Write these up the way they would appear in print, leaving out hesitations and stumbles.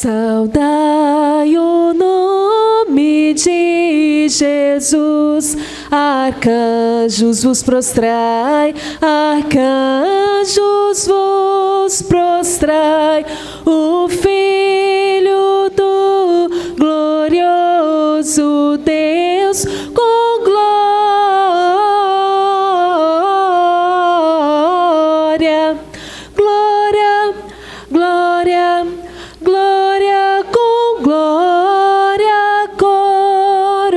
Saudai o nome de Jesus, arcanjos vos prostrai, arcanjos vos prostrai, o Filho do glorioso Deus com glória, glória, glória, glória, com glória coroai.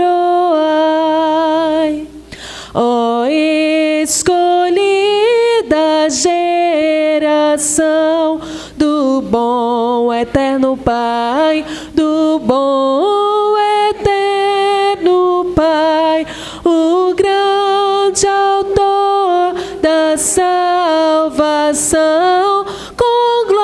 Ó escolhida geração do bom eterno Pai, do bom eterno Pai, o grande autor da salvação, com glória,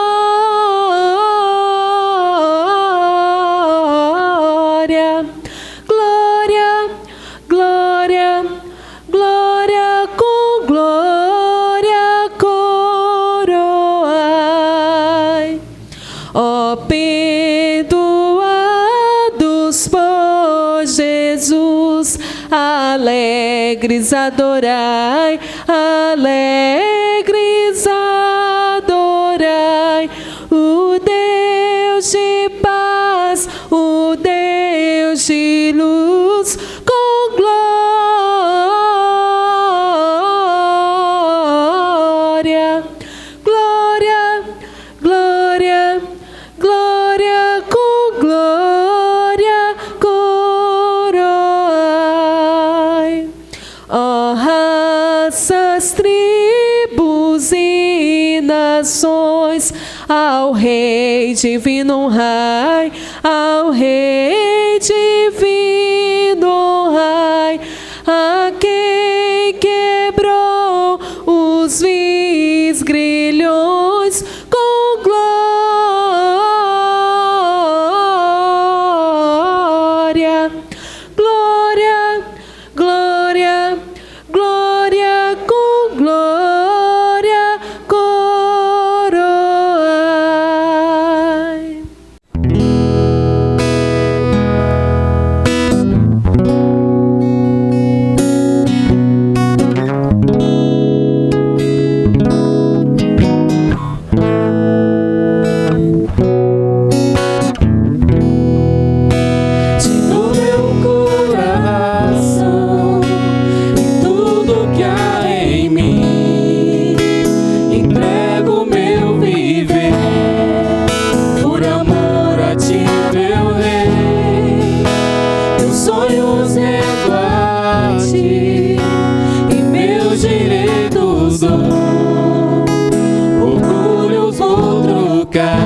glória, glória, glória, com glória coroai. Ó perdoados por Jesus, alegres adorai, alegres adorai, o Deus de paz, o Deus de luz, com glória, glória, glória, glória, com glória coroai. Ó raças, tribos e nações, ao Rei divino honrai, ao Rei divino honrai, a quem quebrou os vis grilhões, com glória, glória, glória, glória, com glória coroai. No meu coração e tudo que há em mim, entrego meu viver por amor a ti, meu Rei. Meus sonhos rendo a ti e meus direitos dou, orgulhos vou trocar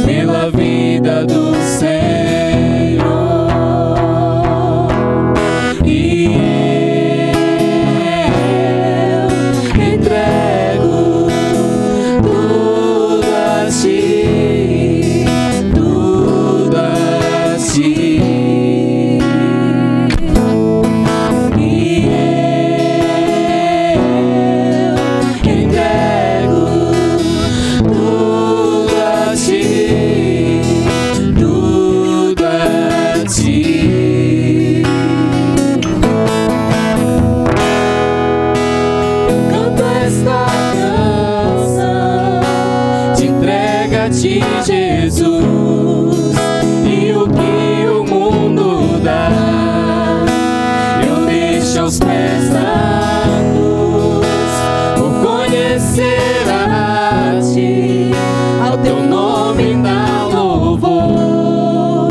pela vida do Senhor. E eu entrego tudo a ti, tudo a ti. E eu entrego tudo a ti, tudo a ti. Canto esta canção de entrega a ti, Jesus, e o que o mundo dá eu deixo aos pés da cruz, por conhecer a ti, ao teu nome dar louvor,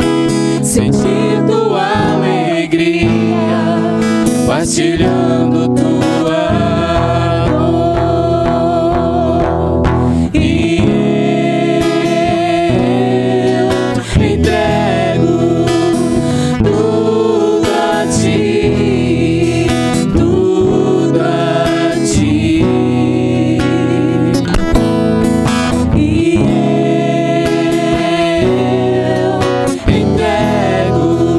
sentir tua alegria, partilhando tua dor. E eu entrego tudo a ti, tudo a ti. E eu entrego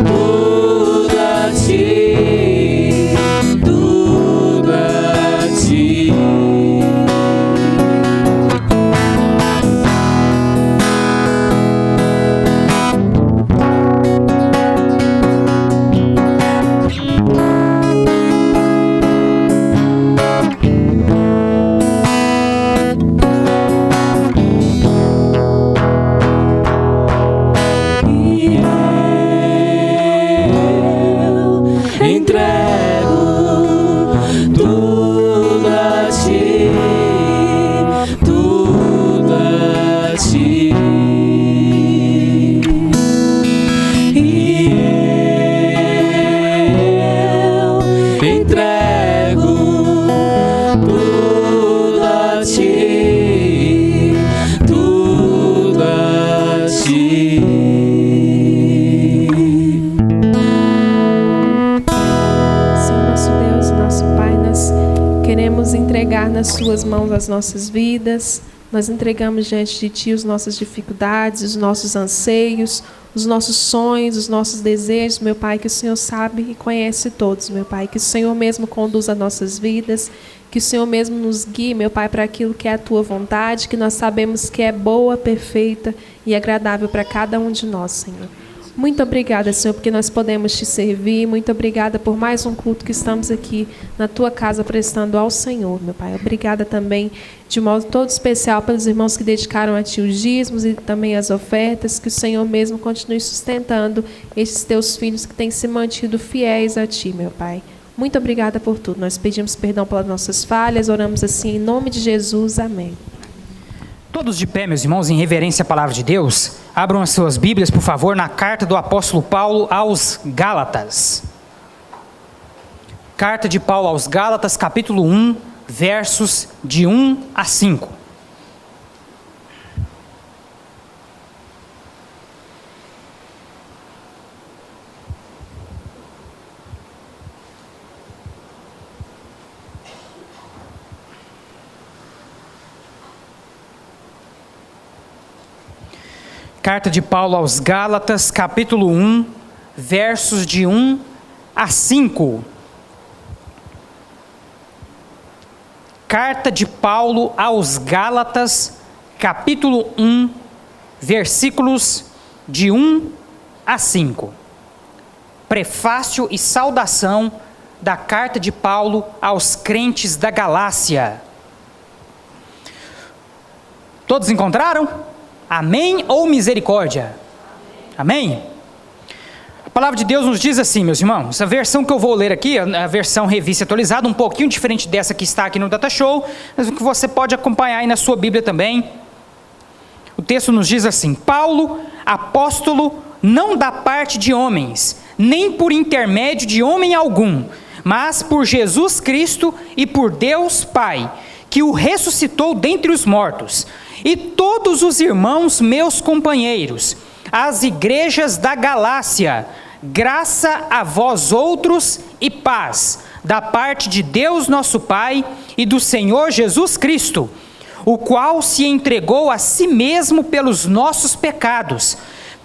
tudo a ti, entrego tudo a ti, tudo a ti. E eu entrego tudo a ti, tudo a ti. Senhor nosso Deus, nosso Pai, nós queremos entregar nas Suas mãos as nossas vidas. Nós entregamos diante de Ti as nossas dificuldades, os nossos anseios, os nossos sonhos, os nossos desejos, meu Pai, que o Senhor sabe e conhece todos, meu Pai. Que o Senhor mesmo conduza nossas vidas, que o Senhor mesmo nos guie, meu Pai, para aquilo que é a Tua vontade, que nós sabemos que é boa, perfeita e agradável para cada um de nós, Senhor. Muito obrigada, Senhor, porque nós podemos Te servir. Muito obrigada por mais um culto que estamos aqui na Tua casa prestando ao Senhor, meu Pai. Obrigada também, de modo todo especial, pelos irmãos que dedicaram a Ti os dízimos e também as ofertas. Que o Senhor mesmo continue sustentando esses Teus filhos que têm se mantido fiéis a Ti, meu Pai. Muito obrigada por tudo. Nós pedimos perdão pelas nossas falhas. Oramos assim em nome de Jesus. Amém. Todos de pé, meus irmãos, em reverência à palavra de Deus, abram as suas Bíblias, por favor, na carta do apóstolo Paulo aos Gálatas. Carta de Paulo aos Gálatas, capítulo 1, versos de 1 a 5. Carta de Paulo aos Gálatas, capítulo 1, versos de 1 a 5. Carta de Paulo aos Gálatas, capítulo 1, versículos de 1 a 5. Prefácio e saudação da carta de Paulo aos crentes da Galácia. Todos encontraram? Amém ou misericórdia? Amém? A palavra de Deus nos diz assim, meus irmãos. A versão que eu vou ler aqui, a versão revista atualizada, um pouquinho diferente dessa que está aqui no Data Show, mas que você pode acompanhar aí na sua Bíblia também. O texto nos diz assim: Paulo, apóstolo, não da parte de homens, nem por intermédio de homem algum, mas por Jesus Cristo e por Deus Pai, que o ressuscitou dentre os mortos, e todos os irmãos meus companheiros, as igrejas da Galácia, graça a vós outros e paz, da parte de Deus nosso Pai e do Senhor Jesus Cristo, o qual se entregou a si mesmo pelos nossos pecados,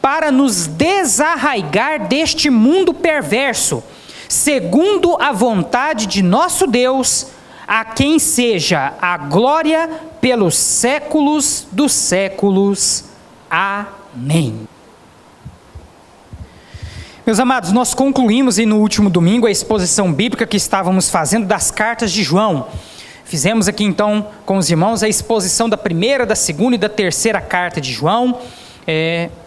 para nos desarraigar deste mundo perverso, segundo a vontade de nosso Deus, a quem seja a glória pelos séculos dos séculos. Amém. Meus amados, nós concluímos no último domingo a exposição bíblica que estávamos fazendo das cartas de João. Fizemos aqui então com os irmãos a exposição da primeira, da segunda e da terceira carta de João.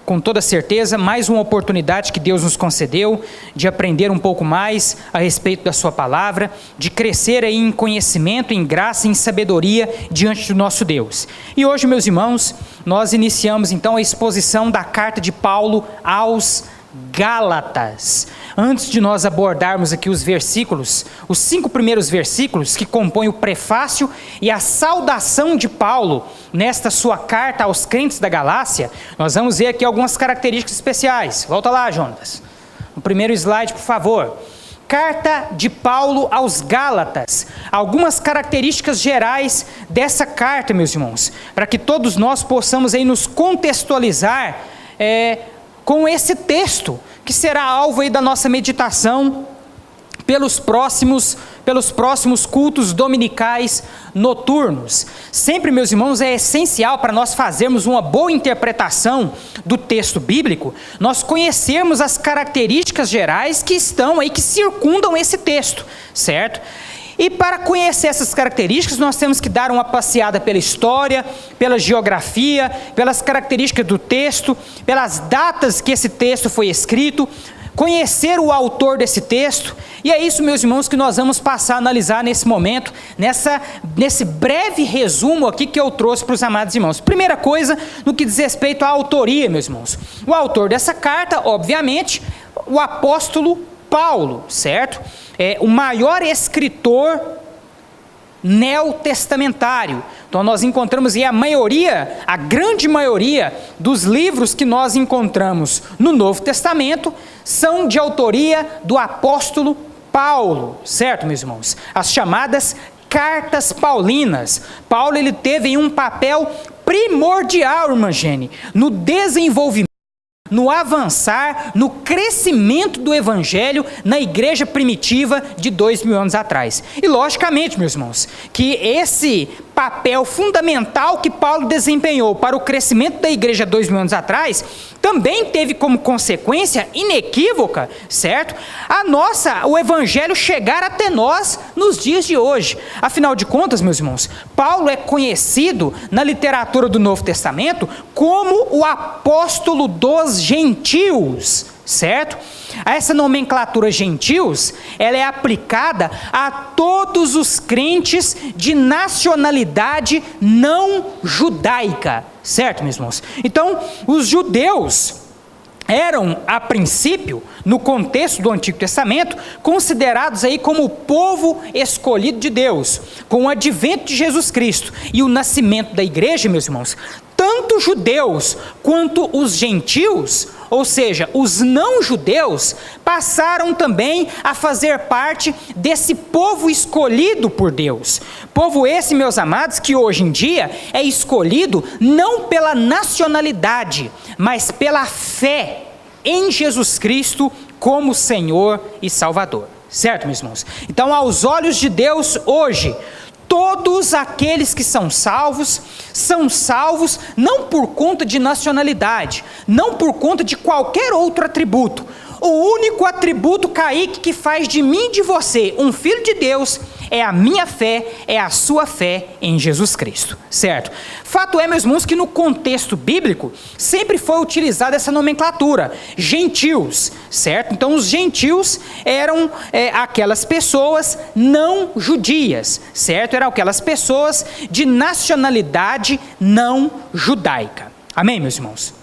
Com toda certeza, mais uma oportunidade que Deus nos concedeu de aprender um pouco mais a respeito da sua palavra, de crescer aí em conhecimento, em graça, em sabedoria diante do nosso Deus. E hoje, meus irmãos, nós iniciamos então a exposição da carta de Paulo aos Gálatas. Antes de nós abordarmos aqui os versículos, os 5 primeiros versículos que compõem o prefácio e a saudação de Paulo nesta sua carta aos crentes da Galácia, nós vamos ver aqui algumas características especiais. Volta lá, Jonas. No primeiro slide, por favor. Carta de Paulo aos Gálatas. Algumas características gerais dessa carta, meus irmãos, para que todos nós possamos aí nos contextualizar com esse texto, que será alvo aí da nossa meditação pelos próximos cultos dominicais noturnos. Sempre, meus irmãos, é essencial para nós fazermos uma boa interpretação do texto bíblico, nós conhecermos as características gerais que estão aí, que circundam esse texto, certo? E para conhecer essas características, nós temos que dar uma passeada pela história, pela geografia, pelas características do texto, pelas datas que esse texto foi escrito, conhecer o autor desse texto, e é isso, meus irmãos, que nós vamos passar a analisar nesse momento, nesse breve resumo aqui que eu trouxe para os amados irmãos. Primeira coisa, no que diz respeito à autoria, meus irmãos. O autor dessa carta, obviamente, o apóstolo Paulo, certo? É o maior escritor neotestamentário. Então nós encontramos aí a grande maioria dos livros que nós encontramos no Novo Testamento são de autoria do apóstolo Paulo, certo, meus irmãos? As chamadas cartas paulinas. Paulo, ele teve um papel primordial, irmã Gene, no desenvolvimento, no avançar, no crescimento do evangelho na igreja primitiva de 2000 anos atrás. E logicamente, meus irmãos, que esse papel fundamental que Paulo desempenhou para o crescimento da igreja 2000 anos atrás, também teve como consequência inequívoca, certo? O evangelho chegar até nós nos dias de hoje. Afinal de contas, meus irmãos, Paulo é conhecido na literatura do Novo Testamento como o apóstolo dos gentios, certo? Essa nomenclatura gentios, ela é aplicada a todos os crentes de nacionalidade não judaica, certo, meus irmãos? Então, os judeus eram, a princípio, no contexto do Antigo Testamento, considerados aí como o povo escolhido de Deus. Com o advento de Jesus Cristo e o nascimento da igreja, meus irmãos, tanto os judeus quanto os gentios, ou seja, os não-judeus, passaram também a fazer parte desse povo escolhido por Deus. Povo esse, meus amados, que hoje em dia é escolhido não pela nacionalidade, mas pela fé em Jesus Cristo como Senhor e Salvador. Certo, meus irmãos? Então, aos olhos de Deus hoje, todos aqueles que são salvos não por conta de nacionalidade, não por conta de qualquer outro atributo. O único atributo, Kaique, que faz de mim e de você um filho de Deus é a minha fé, é a sua fé em Jesus Cristo, certo? Fato é, meus irmãos, que no contexto bíblico sempre foi utilizada essa nomenclatura, gentios, certo? Então os gentios eram aquelas pessoas não judias, certo? Eram aquelas pessoas de nacionalidade não judaica. Amém, meus irmãos?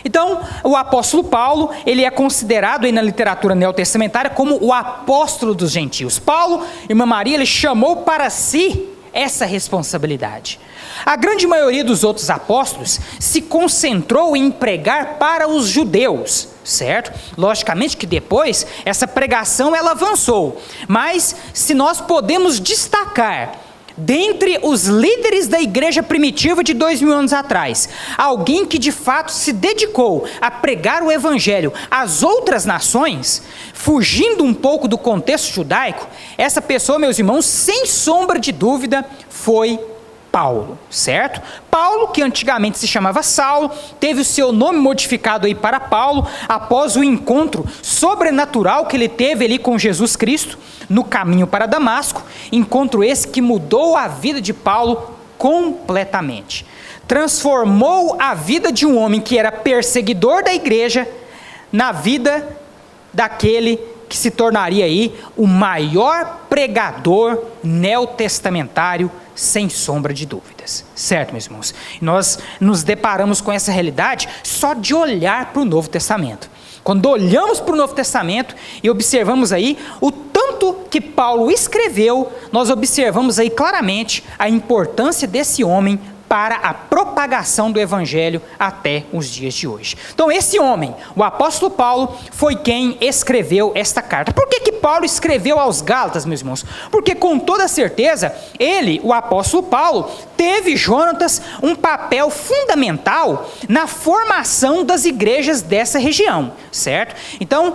Então, o apóstolo Paulo, ele é considerado aí na literatura neotestamentária como o apóstolo dos gentios. Paulo, irmã Maria, ele chamou para si essa responsabilidade. A grande maioria dos outros apóstolos se concentrou em pregar para os judeus, certo? Logicamente que depois essa pregação ela avançou, mas se nós podemos destacar dentre os líderes da igreja primitiva de 2000 anos atrás, alguém que de fato se dedicou a pregar o evangelho às outras nações, fugindo um pouco do contexto judaico, essa pessoa, meus irmãos, sem sombra de dúvida, foi Paulo, certo? Paulo, que antigamente se chamava Saulo, teve o seu nome modificado aí para Paulo, após o encontro sobrenatural que ele teve ali com Jesus Cristo, no caminho para Damasco, encontro esse que mudou a vida de Paulo completamente. Transformou a vida de um homem que era perseguidor da igreja, na vida daquele que se tornaria aí o maior pregador neotestamentário, sem sombra de dúvidas, certo, meus irmãos? Nós nos deparamos com essa realidade só de olhar para o Novo Testamento. Quando olhamos para o Novo Testamento e observamos aí o tanto que Paulo escreveu, nós observamos aí claramente a importância desse homem para a propagação do evangelho até os dias de hoje. Então esse homem, o apóstolo Paulo, foi quem escreveu esta carta. Por que Paulo escreveu aos Gálatas, meus irmãos? Porque com toda certeza, ele, o apóstolo Paulo, teve, Jonatas, um papel fundamental na formação das igrejas dessa região, certo? Então,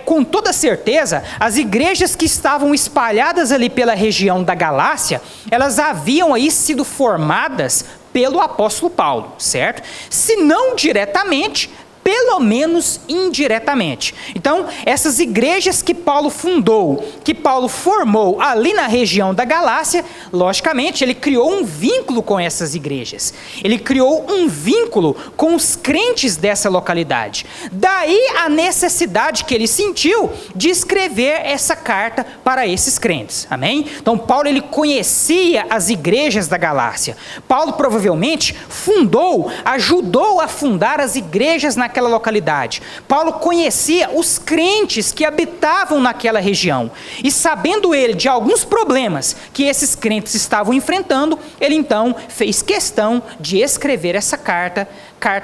com toda certeza, as igrejas que estavam espalhadas ali pela região da Galácia, elas haviam aí sido formadas pelo apóstolo Paulo, certo? Se não diretamente, pelo menos indiretamente. Então, essas igrejas que Paulo fundou, que Paulo formou ali na região da Galácia, logicamente, ele criou um vínculo com essas igrejas. Ele criou um vínculo com os crentes dessa localidade. Daí a necessidade que ele sentiu de escrever essa carta para esses crentes. Amém? Então, Paulo, ele conhecia as igrejas da Galácia. Paulo provavelmente ajudou a fundar as igrejas naquela localidade. Paulo conhecia os crentes que habitavam naquela região. E sabendo ele de alguns problemas que esses crentes estavam enfrentando, ele então fez questão de escrever essa carta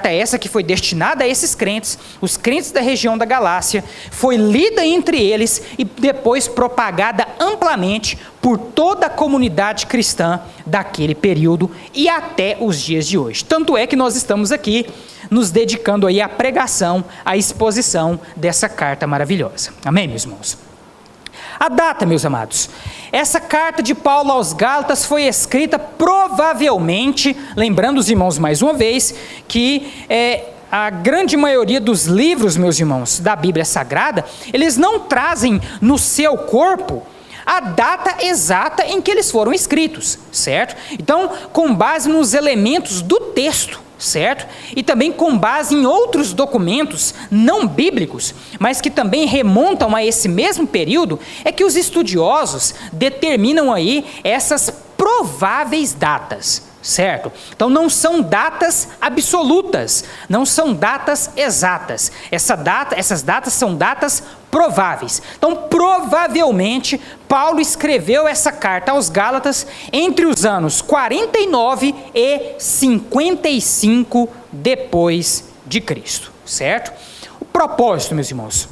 essa que foi destinada a esses crentes, os crentes da região da Galácia, foi lida entre eles e depois propagada amplamente por toda a comunidade cristã daquele período e até os dias de hoje. Tanto é que nós estamos aqui nos dedicando aí à pregação, à exposição dessa carta maravilhosa. Amém, meus irmãos? A data, meus amados. Essa carta de Paulo aos Gálatas foi escrita provavelmente, lembrando os irmãos mais uma vez, que a grande maioria dos livros, meus irmãos, da Bíblia Sagrada, eles não trazem no seu corpo a data exata em que eles foram escritos, certo? Então, com base nos elementos do texto, certo? E também com base em outros documentos não bíblicos, mas que também remontam a esse mesmo período, é que os estudiosos determinam aí essas prováveis datas, certo? Então não são datas absolutas, não são datas exatas. Essas datas são datas prováveis. Então, provavelmente, Paulo escreveu essa carta aos Gálatas entre os anos 49 e 55 depois de Cristo, certo? O propósito, meus irmãos,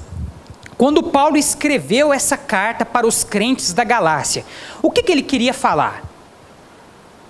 quando Paulo escreveu essa carta para os crentes da Galácia, o que ele queria falar?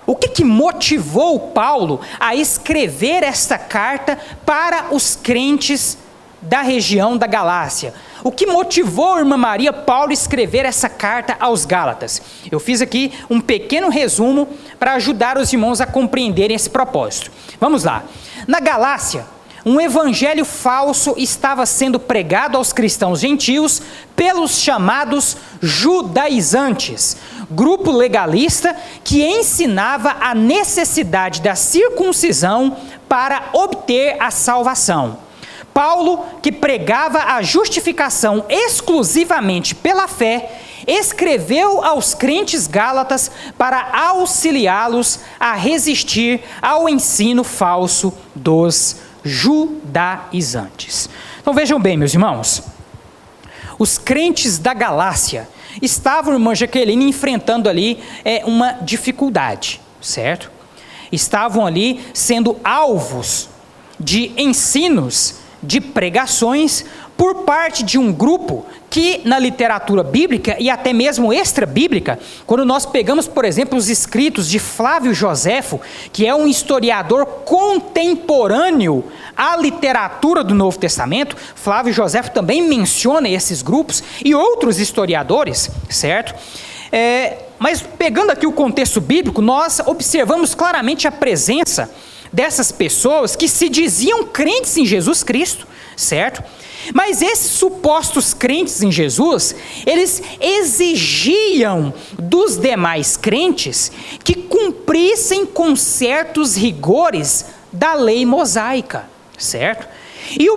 O que motivou Paulo a escrever esta carta para os crentes da região da Galácia? O que motivou, irmã Maria, Paulo escrever essa carta aos Gálatas? Eu fiz aqui um pequeno resumo para ajudar os irmãos a compreenderem esse propósito. Vamos lá. Na Galácia, um evangelho falso estava sendo pregado aos cristãos gentios pelos chamados judaizantes, grupo legalista que ensinava a necessidade da circuncisão para obter a salvação. Paulo, que pregava a justificação exclusivamente pela fé, escreveu aos crentes gálatas para auxiliá-los a resistir ao ensino falso dos judaizantes. Então vejam bem, meus irmãos, os crentes da Galácia estavam, irmã Jaqueline, enfrentando ali uma dificuldade, certo? Estavam ali sendo alvos de ensinos, de pregações por parte de um grupo que na literatura bíblica e até mesmo extra-bíblica, quando nós pegamos, por exemplo, os escritos de Flávio Joséfo, que é um historiador contemporâneo à literatura do Novo Testamento, Flávio Joséfo também menciona esses grupos e outros historiadores, certo? Mas pegando aqui o contexto bíblico, nós observamos claramente a presença dessas pessoas que se diziam crentes em Jesus Cristo, certo? Mas esses supostos crentes em Jesus, eles exigiam dos demais crentes que cumprissem com certos rigores da lei mosaica, certo? E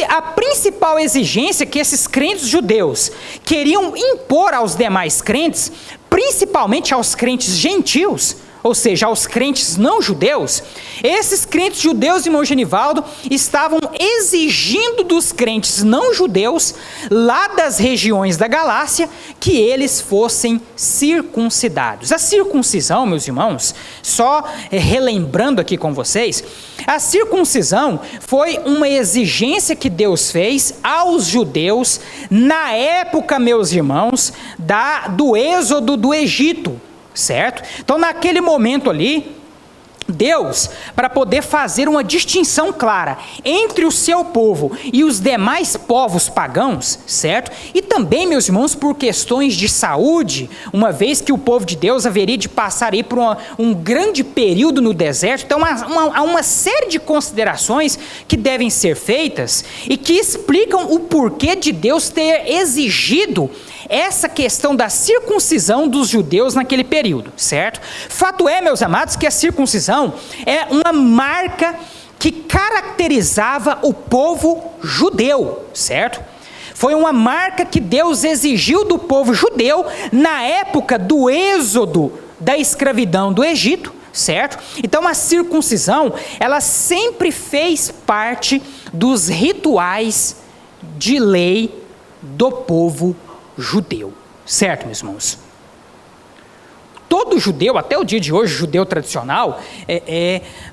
a principal exigência que esses crentes judeus queriam impor aos demais crentes, principalmente aos crentes gentios, ou seja, aos crentes não judeus, esses crentes judeus, irmão Genivaldo, estavam exigindo dos crentes não judeus, lá das regiões da Galácia, que eles fossem circuncidados. A circuncisão, meus irmãos, só relembrando aqui com vocês, a circuncisão foi uma exigência que Deus fez aos judeus na época, meus irmãos, do êxodo do Egito. Certo? Então, naquele momento ali, Deus, para poder fazer uma distinção clara entre o seu povo e os demais povos pagãos, certo? E também, meus irmãos, por questões de saúde, uma vez que o povo de Deus haveria de passar aí por um grande período no deserto. Então há uma série de considerações que devem ser feitas e que explicam o porquê de Deus ter exigido essa questão da circuncisão dos judeus naquele período, certo? Fato é, meus amados, que a circuncisão é uma marca que caracterizava o povo judeu, certo? Foi uma marca que Deus exigiu do povo judeu na época do êxodo da escravidão do Egito, certo? Então a circuncisão, ela sempre fez parte dos rituais de lei do povo judeu, certo, meus irmãos? Todo judeu, até o dia de hoje, judeu tradicional,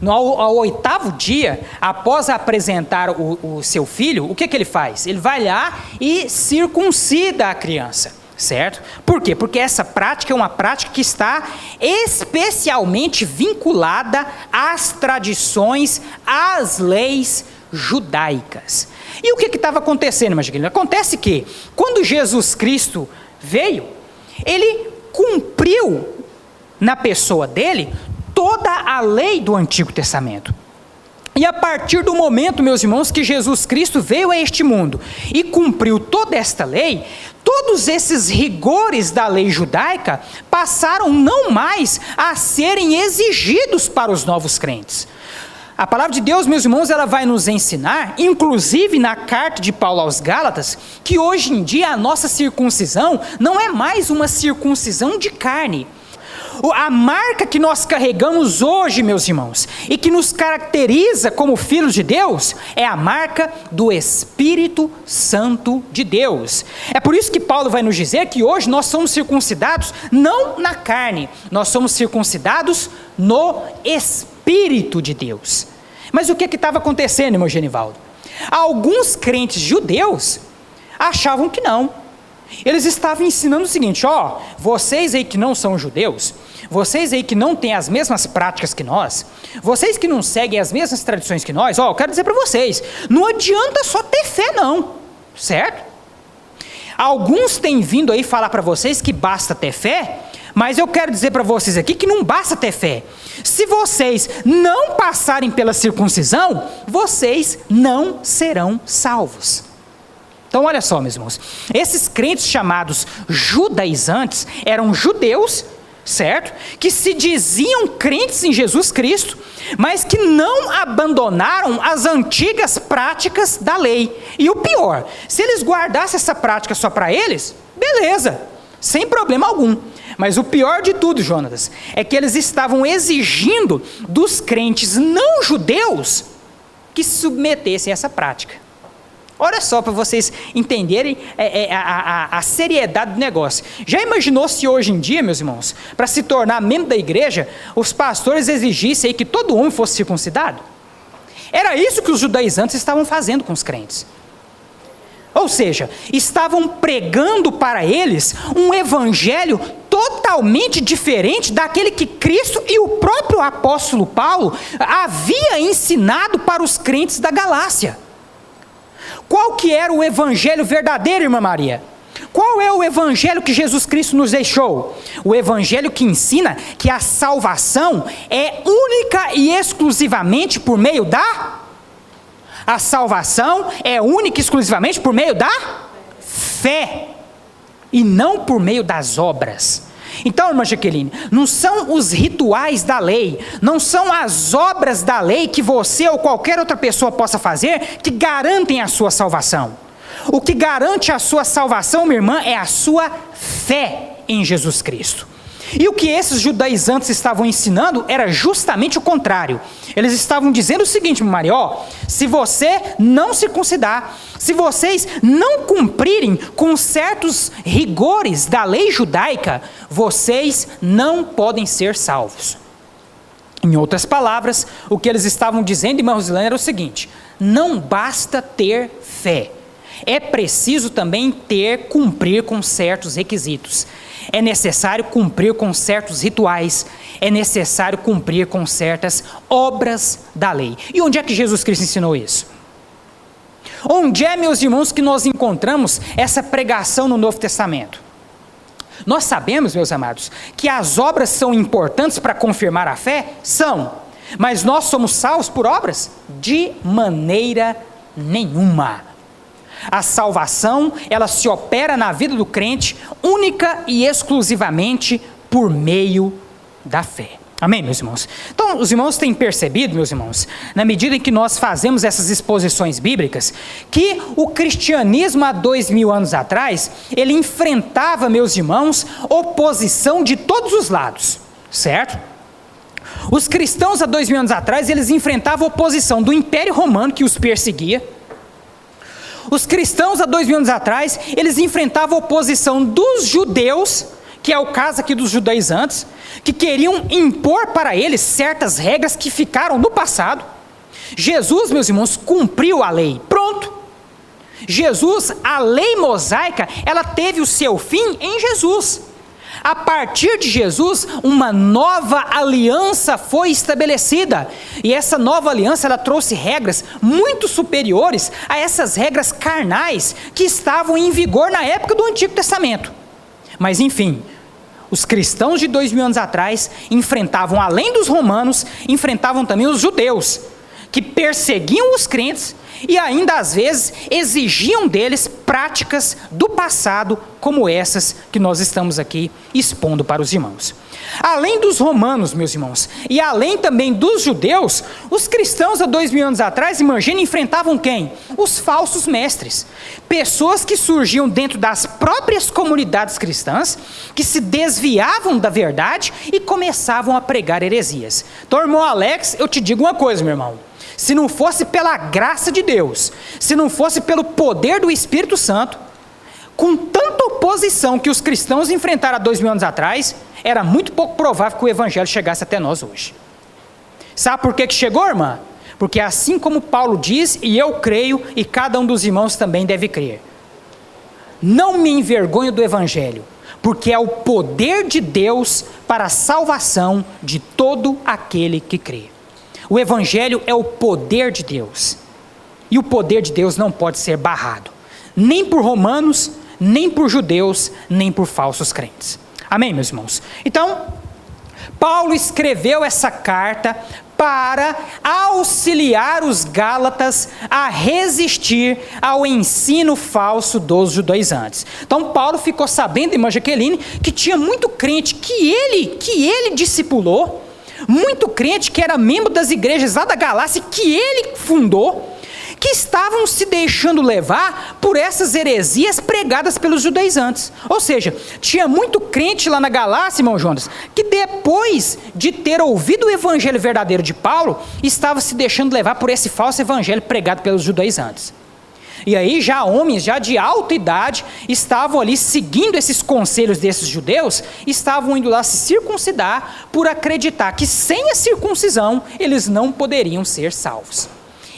ao 8º dia, após apresentar o seu filho, o que ele faz? Ele vai lá e circuncida a criança, certo? Por quê? Porque essa prática é uma prática que está especialmente vinculada às tradições, às leis judaicas. E o que estava acontecendo, irmã Jaqueline? Acontece que, quando Jesus Cristo veio, ele cumpriu na pessoa dele toda a lei do Antigo Testamento. E a partir do momento, meus irmãos, que Jesus Cristo veio a este mundo e cumpriu toda esta lei, todos esses rigores da lei judaica passaram não mais a serem exigidos para os novos crentes. A palavra de Deus, meus irmãos, ela vai nos ensinar, inclusive na carta de Paulo aos Gálatas, que hoje em dia a nossa circuncisão não é mais uma circuncisão de carne. A marca que nós carregamos hoje, meus irmãos, e que nos caracteriza como filhos de Deus, é a marca do Espírito Santo de Deus. É por isso que Paulo vai nos dizer que hoje nós somos circuncidados não na carne, nós somos circuncidados no Espírito de Deus. Mas o que estava acontecendo, irmão Genivaldo? Alguns crentes judeus achavam que não. Eles estavam ensinando o seguinte: vocês aí que não são judeus, vocês aí que não têm as mesmas práticas que nós, vocês que não seguem as mesmas tradições que nós, eu quero dizer para vocês, não adianta só ter fé não, certo? Alguns têm vindo aí falar para vocês que basta ter fé, mas eu quero dizer para vocês aqui que não basta ter fé. Se vocês não passarem pela circuncisão, vocês não serão salvos. Então olha só, meus irmãos, esses crentes chamados judaizantes eram judeus, certo? Que se diziam crentes em Jesus Cristo, mas que não abandonaram as antigas práticas da lei. E o pior, se eles guardassem essa prática só para eles, beleza, sem problema algum. Mas o pior de tudo, Jonatas, é que eles estavam exigindo dos crentes não judeus que se submetessem a essa prática. Olha só, para vocês entenderem a seriedade do negócio. Já imaginou se hoje em dia, meus irmãos, para se tornar membro da igreja, os pastores exigissem aí que todo homem fosse circuncidado? Era isso que os judaizantes estavam fazendo com os crentes. Ou seja, estavam pregando para eles um evangelho totalmente diferente daquele que Cristo e o próprio apóstolo Paulo havia ensinado para os crentes da Galácia. Qual que era o evangelho verdadeiro, irmã Maria? Qual é o evangelho que Jesus Cristo nos deixou? O evangelho que ensina que a salvação é única e exclusivamente por meio da... A salvação é única e exclusivamente por meio da fé, e não por meio das obras. Então, irmã Jaqueline, não são os rituais da lei, não são as obras da lei que você ou qualquer outra pessoa possa fazer que garantem a sua salvação. O que garante a sua salvação, minha irmã, é a sua fé em Jesus Cristo. E o que esses judaizantes estavam ensinando era justamente o contrário. Eles estavam dizendo o seguinte, Maria, se você não circuncidar, se vocês não cumprirem com certos rigores da lei judaica, vocês não podem ser salvos. Em outras palavras, o que eles estavam dizendo, irmã Rosilene, era o seguinte: não basta ter fé. é preciso também cumprir com certos requisitos. É necessário cumprir com certos rituais. É necessário cumprir com certas obras da lei. E onde é que Jesus Cristo ensinou isso? Onde é, meus irmãos, que nós encontramos essa pregação no Novo Testamento? Nós sabemos, meus amados, que as obras são importantes para confirmar a fé? São. Mas nós somos salvos por obras? De maneira nenhuma. A salvação, ela se opera na vida do crente única e exclusivamente por meio da fé. Amém, meus irmãos? Então, os irmãos têm percebido, meus irmãos, na medida em que nós fazemos essas exposições bíblicas, que o cristianismo há 2000 anos atrás, ele enfrentava, meus irmãos, oposição de todos os lados, certo? Os cristãos há 2000 anos atrás, eles enfrentavam oposição do Império Romano, que os perseguia. Os cristãos há 2000 anos atrás, eles enfrentavam oposição dos judeus, que é o caso aqui dos judaizantes, que queriam impor para eles certas regras que ficaram no passado. Jesus, meus irmãos, cumpriu a lei. Pronto. Jesus, a lei mosaica, ela teve o seu fim em Jesus. A partir de Jesus, uma nova aliança foi estabelecida. E essa nova aliança, ela trouxe regras muito superiores a essas regras carnais que estavam em vigor na época do Antigo Testamento. Mas enfim, os cristãos de 2000 anos atrás enfrentavam, além dos romanos, enfrentavam também os judeus, que perseguiam os crentes e ainda às vezes exigiam deles práticas do passado, como essas que nós estamos aqui expondo para os irmãos. Além dos romanos, meus irmãos, e além também dos judeus, os cristãos há 2000 anos atrás, imagina, enfrentavam quem? Os falsos mestres. Pessoas que surgiam dentro das próprias comunidades cristãs, que se desviavam da verdade e começavam a pregar heresias. Então, irmão Alex, eu te digo uma coisa, meu irmão. Se não fosse pela graça de Deus, se não fosse pelo poder do Espírito Santo, com tanta oposição que os cristãos enfrentaram há 2000 anos atrás, era muito pouco provável que o Evangelho chegasse até nós hoje. Sabe por que chegou, irmã? Porque assim como Paulo diz, e eu creio, e cada um dos irmãos também deve crer, não me envergonho do Evangelho, porque é o poder de Deus para a salvação de todo aquele que crê. O Evangelho é o poder de Deus, e o poder de Deus não pode ser barrado, nem por romanos, nem por judeus, nem por falsos crentes. Amém, meus irmãos? Então, Paulo escreveu essa carta para auxiliar os Gálatas a resistir ao ensino falso dos judaizantes. Então, Paulo ficou sabendo, irmã Jaqueline, que tinha muito crente que ele discipulou, muito crente que era membro das igrejas lá da Galácia, que ele fundou, que estavam se deixando levar por essas heresias pregadas pelos judaizantes. Ou seja, tinha muito crente lá na Galácia, irmão Jonas, que depois de ter ouvido o evangelho verdadeiro de Paulo, estava se deixando levar por esse falso evangelho pregado pelos judaizantes. E aí já homens, já de alta idade, estavam ali seguindo esses conselhos desses judeus, estavam indo lá se circuncidar por acreditar que sem a circuncisão eles não poderiam ser salvos.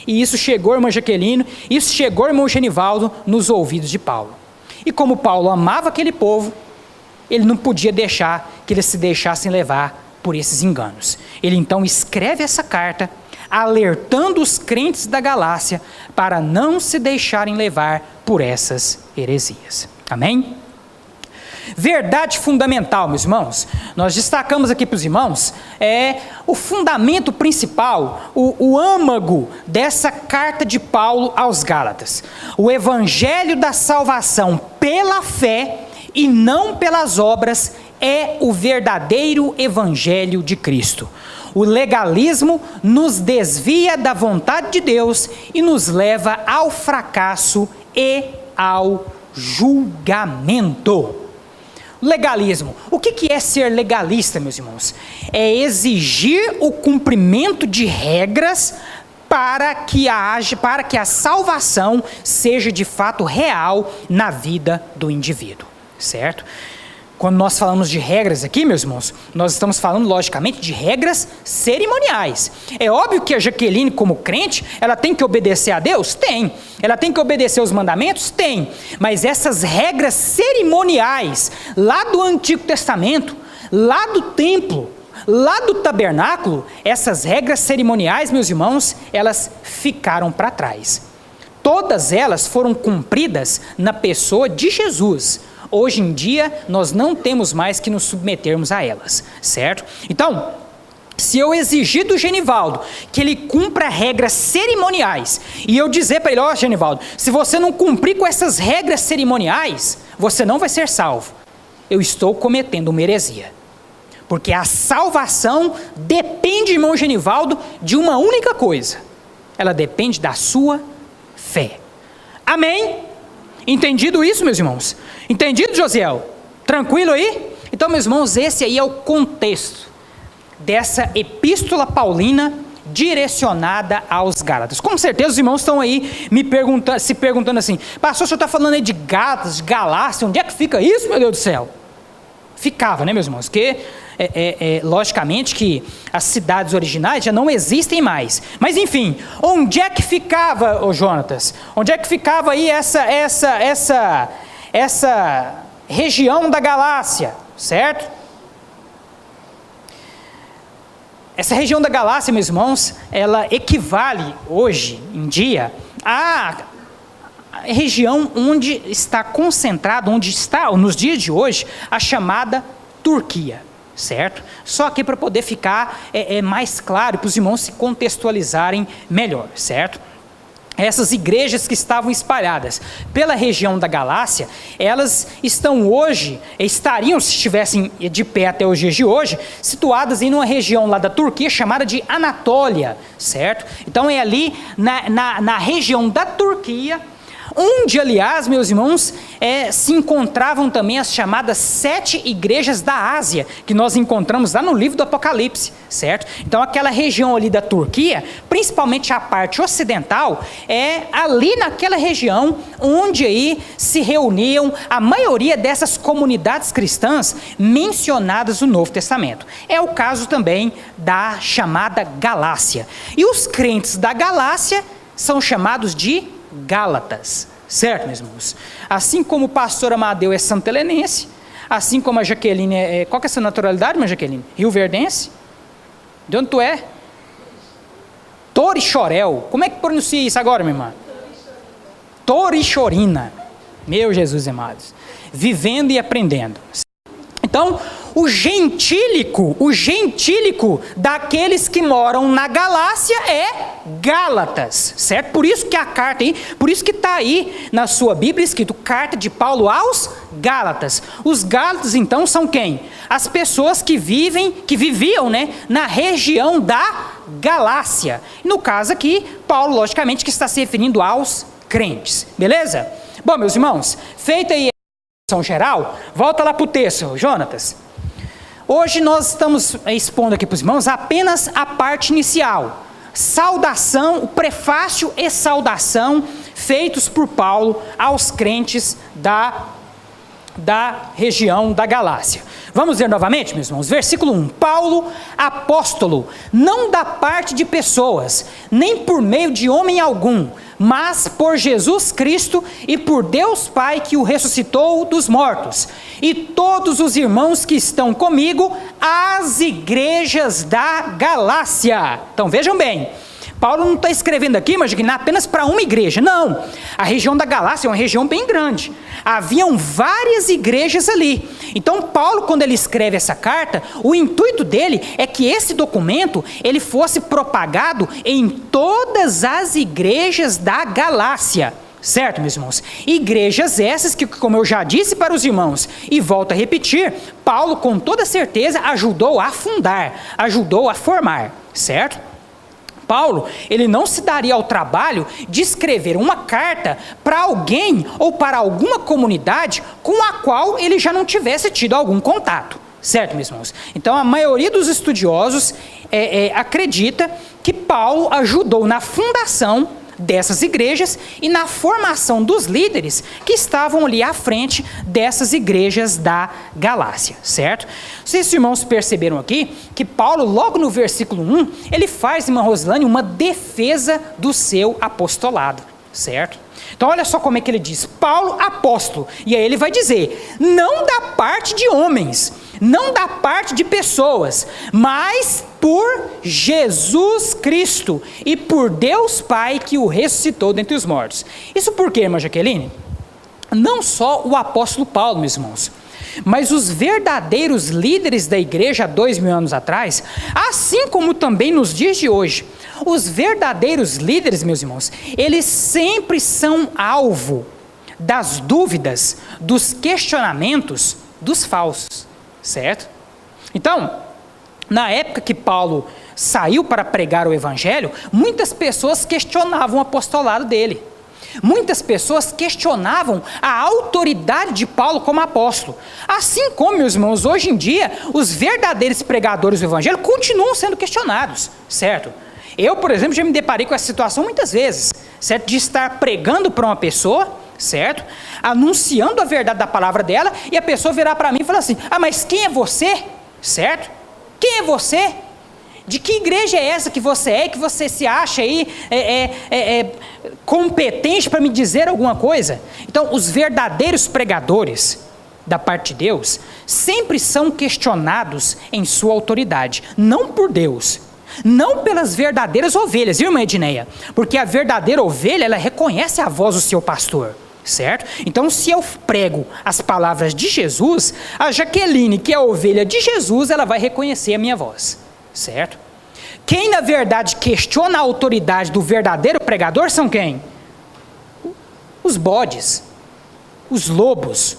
E isso chegou, irmã Jaqueline, isso chegou, irmão Genivaldo, nos ouvidos de Paulo. E como Paulo amava aquele povo, ele não podia deixar que eles se deixassem levar por esses enganos. Ele então escreve essa carta, alertando os crentes da Galácia para não se deixarem levar por essas heresias. Amém? Verdade fundamental, meus irmãos. Nós destacamos aqui para os irmãos o fundamento principal, o âmago dessa carta de Paulo aos Gálatas. O evangelho da salvação pela fé e não pelas obras é o verdadeiro evangelho de Cristo. O legalismo nos desvia da vontade de Deus e nos leva ao fracasso e ao julgamento. Legalismo. O que é ser legalista, meus irmãos? É exigir o cumprimento de regras para que a salvação seja de fato real na vida do indivíduo, certo? Quando nós falamos de regras aqui, meus irmãos, nós estamos falando, logicamente, de regras cerimoniais. É óbvio que a Jaqueline, como crente, ela tem que obedecer a Deus? Tem. Ela tem que obedecer os mandamentos? Tem. Mas essas regras cerimoniais, lá do Antigo Testamento, lá do templo, lá do tabernáculo, essas regras cerimoniais, meus irmãos, elas ficaram para trás. Todas elas foram cumpridas na pessoa de Jesus. Hoje em dia, nós não temos mais que nos submetermos a elas, certo? Então, se eu exigir do Genivaldo que ele cumpra regras cerimoniais, e eu dizer para ele, ó, Genivaldo, se você não cumprir com essas regras cerimoniais, você não vai ser salvo. Eu estou cometendo uma heresia. Porque a salvação depende, irmão Genivaldo, de uma única coisa. Ela depende da sua fé. Amém? Entendido isso, meus irmãos? Entendido, Josiel? Tranquilo aí? Então, meus irmãos, esse aí é o contexto dessa epístola paulina direcionada aos Gálatas. Com certeza os irmãos estão aí se perguntando assim, pastor, o senhor está falando aí de Gálatas, de Galácia, onde é que fica isso, meu Deus do céu? Ficava, né, meus irmãos? Porque, logicamente que as cidades originais já não existem mais. Mas, enfim, onde é que ficava, ô Jonatas? Onde é que ficava aí essa região da Galácia, certo? Essa região da Galácia, meus irmãos, ela equivale hoje em dia à região onde está concentrado, onde está, nos dias de hoje, a chamada Turquia, certo? Só aqui para poder ficar mais claro, para os irmãos se contextualizarem melhor, certo? Essas igrejas que estavam espalhadas pela região da Galácia, elas estariam, se estivessem de pé até os dias de hoje, situadas em uma região lá da Turquia chamada de Anatólia, certo? Então é ali na região da Turquia, onde, aliás, meus irmãos, se encontravam também as chamadas 7 igrejas da Ásia, que nós encontramos lá no livro do Apocalipse, certo? Então, aquela região ali da Turquia, principalmente a parte ocidental, é ali naquela região onde aí se reuniam a maioria dessas comunidades cristãs mencionadas no Novo Testamento. É o caso também da chamada Galácia. E os crentes da Galácia são chamados de Gálatas, certo, meus irmãos? Assim como o pastor Amadeu é santelenense, assim como a Jaqueline qual que é a sua naturalidade, minha Jaqueline? Rioverdense? De onde tu é? Torixorel. Como é que pronuncia isso agora, minha irmã? Torixorina. Meu Jesus amados. Vivendo e aprendendo. Então, o gentílico daqueles que moram na Galácia é Gálatas, certo? Por isso que a carta aí, por isso que está aí na sua Bíblia escrito carta de Paulo aos Gálatas. Os Gálatas então são quem? As pessoas que viviam, né, na região da Galácia. No caso aqui, Paulo, logicamente, que está se referindo aos crentes, beleza? Bom, meus irmãos, feita aí a introdução geral, volta lá para o texto, Jonatas. Hoje nós estamos expondo aqui para os irmãos apenas a parte inicial. Saudação, o prefácio e saudação feitos por Paulo aos crentes da região da Galácia. Vamos ler novamente, meus irmãos? Versículo 1. Paulo, apóstolo, não da parte de pessoas, nem por meio de homem algum, mas por Jesus Cristo e por Deus Pai que o ressuscitou dos mortos, e todos os irmãos que estão comigo, às igrejas da Galácia. Então vejam bem, Paulo não está escrevendo aqui, mas apenas para uma igreja, não. A região da Galácia é uma região bem grande. Haviam várias igrejas ali. Então Paulo, quando ele escreve essa carta, o intuito dele é que esse documento ele fosse propagado em todas as igrejas da Galácia. Certo, meus irmãos? Igrejas essas que, como eu já disse para os irmãos, e volto a repetir, Paulo com toda certeza ajudou a fundar, ajudou a formar, certo? Paulo, ele não se daria ao trabalho de escrever uma carta para alguém ou para alguma comunidade com a qual ele já não tivesse tido algum contato. Certo, meus irmãos? Então, a maioria dos estudiosos acredita que Paulo ajudou na fundação dessas igrejas e na formação dos líderes que estavam ali à frente dessas igrejas da Galácia, certo? Vocês, irmãos, perceberam aqui que Paulo, logo no versículo 1, ele faz, irmã Rosilane, uma defesa do seu apostolado, certo? Então olha só como é que ele diz, Paulo apóstolo, e aí ele vai dizer, não da parte de homens, não da parte de pessoas, mas por Jesus Cristo e por Deus Pai que o ressuscitou dentre os mortos. Isso por quê, irmã Jaqueline? Não só o apóstolo Paulo, meus irmãos, mas os verdadeiros líderes da igreja há 2000 anos atrás, assim como também nos dias de hoje, os verdadeiros líderes, meus irmãos, eles sempre são alvo das dúvidas, dos questionamentos dos falsos, certo? Então, na época que Paulo saiu para pregar o evangelho, muitas pessoas questionavam o apostolado dele. Muitas pessoas questionavam a autoridade de Paulo como apóstolo. Assim como, meus irmãos, hoje em dia, os verdadeiros pregadores do evangelho continuam sendo questionados, certo? Eu, por exemplo, já me deparei com essa situação muitas vezes, certo? De estar pregando para uma pessoa, certo? Anunciando a verdade da palavra dela, e a pessoa virar para mim e falar assim, mas quem é você? Certo? Quem é você? De que igreja é essa que você se acha aí competente para me dizer alguma coisa? Então, os verdadeiros pregadores da parte de Deus sempre são questionados em sua autoridade, não por Deus, não pelas verdadeiras ovelhas, viu, irmã Edneia? Porque a verdadeira ovelha, ela reconhece a voz do seu pastor, certo? Então, se eu prego as palavras de Jesus, a Jaqueline, que é a ovelha de Jesus, ela vai reconhecer a minha voz, certo? Quem, na verdade, questiona a autoridade do verdadeiro pregador são quem? Os bodes, os lobos,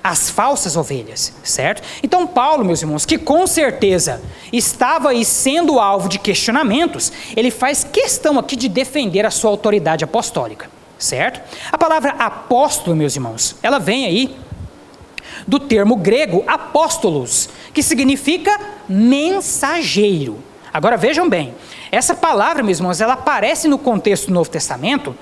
as falsas ovelhas, certo? Então, Paulo, meus irmãos, que com certeza estava aí sendo alvo de questionamentos, ele faz questão aqui de defender a sua autoridade apostólica, certo? A palavra apóstolo, meus irmãos, ela vem aí do termo grego apóstolos, que significa mensageiro. Agora vejam bem, essa palavra, meus irmãos, ela aparece no contexto do Novo Testamento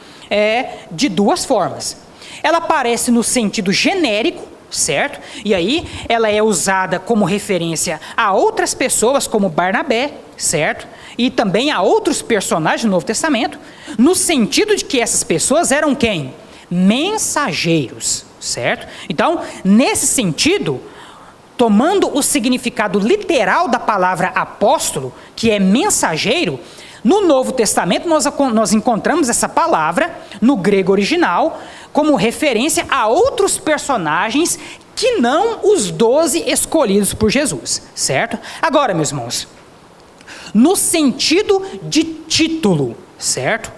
de duas formas. Ela aparece no sentido genérico, certo? E aí ela é usada como referência a outras pessoas, como Barnabé, certo? E também a outros personagens do Novo Testamento, no sentido de que essas pessoas eram quem? Mensageiros, certo? Então, nesse sentido, tomando o significado literal da palavra apóstolo, que é mensageiro, no Novo Testamento nós encontramos essa palavra, no grego original, como referência a outros personagens que não os 12 escolhidos por Jesus, certo? Agora, meus irmãos, no sentido de título, certo?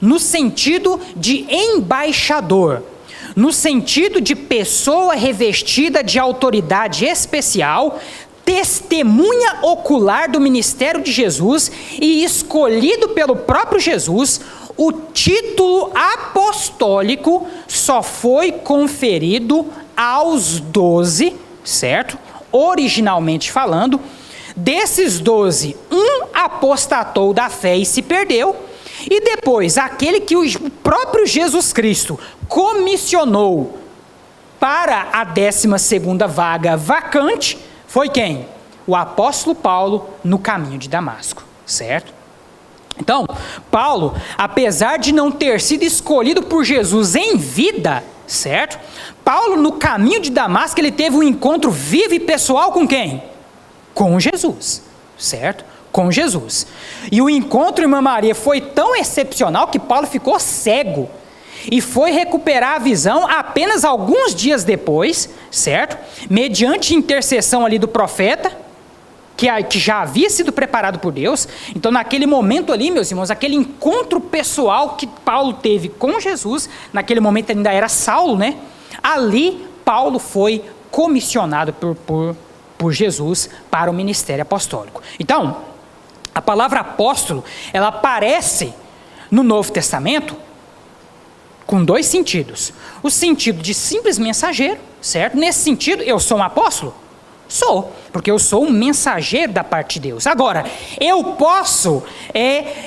No sentido de embaixador, no sentido de pessoa revestida de autoridade especial, testemunha ocular do ministério de Jesus e escolhido pelo próprio Jesus, o título apostólico só foi conferido aos 12, certo? Originalmente falando, desses 12, um apostatou da fé e se perdeu, e depois aquele que o próprio Jesus Cristo comissionou para a 12ª vaga vacante, foi quem? O apóstolo Paulo no caminho de Damasco, certo? Então, Paulo, apesar de não ter sido escolhido por Jesus em vida, certo? Paulo, no caminho de Damasco, ele teve um encontro vivo e pessoal com quem? Com Jesus, certo? Com Jesus. E o encontro, irmã Maria, foi tão excepcional que Paulo ficou cego e foi recuperar a visão apenas alguns dias depois, certo? Mediante intercessão ali do profeta, que já havia sido preparado por Deus. Então, naquele momento ali, meus irmãos, aquele encontro pessoal que Paulo teve com Jesus, naquele momento ainda era Saulo, né? Ali, Paulo foi comissionado por Jesus para o ministério apostólico. Então, a palavra apóstolo, ela aparece no Novo Testamento com dois sentidos. O sentido de simples mensageiro, certo? Nesse sentido, eu sou um apóstolo, Sou, porque eu sou um mensageiro da parte de Deus. Agora, eu posso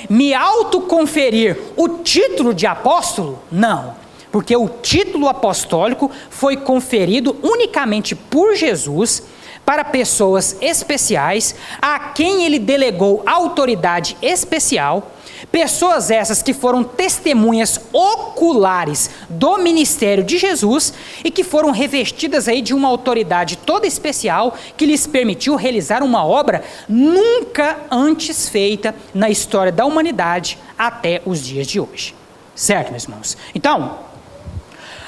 me autoconferir o título de apóstolo? Não, porque o título apostólico foi conferido unicamente por Jesus para pessoas especiais, a quem ele delegou autoridade especial, pessoas essas que foram testemunhas oculares do ministério de Jesus e que foram revestidas aí de uma autoridade toda especial que lhes permitiu realizar uma obra nunca antes feita na história da humanidade até os dias de hoje. Certo, meus irmãos? Então,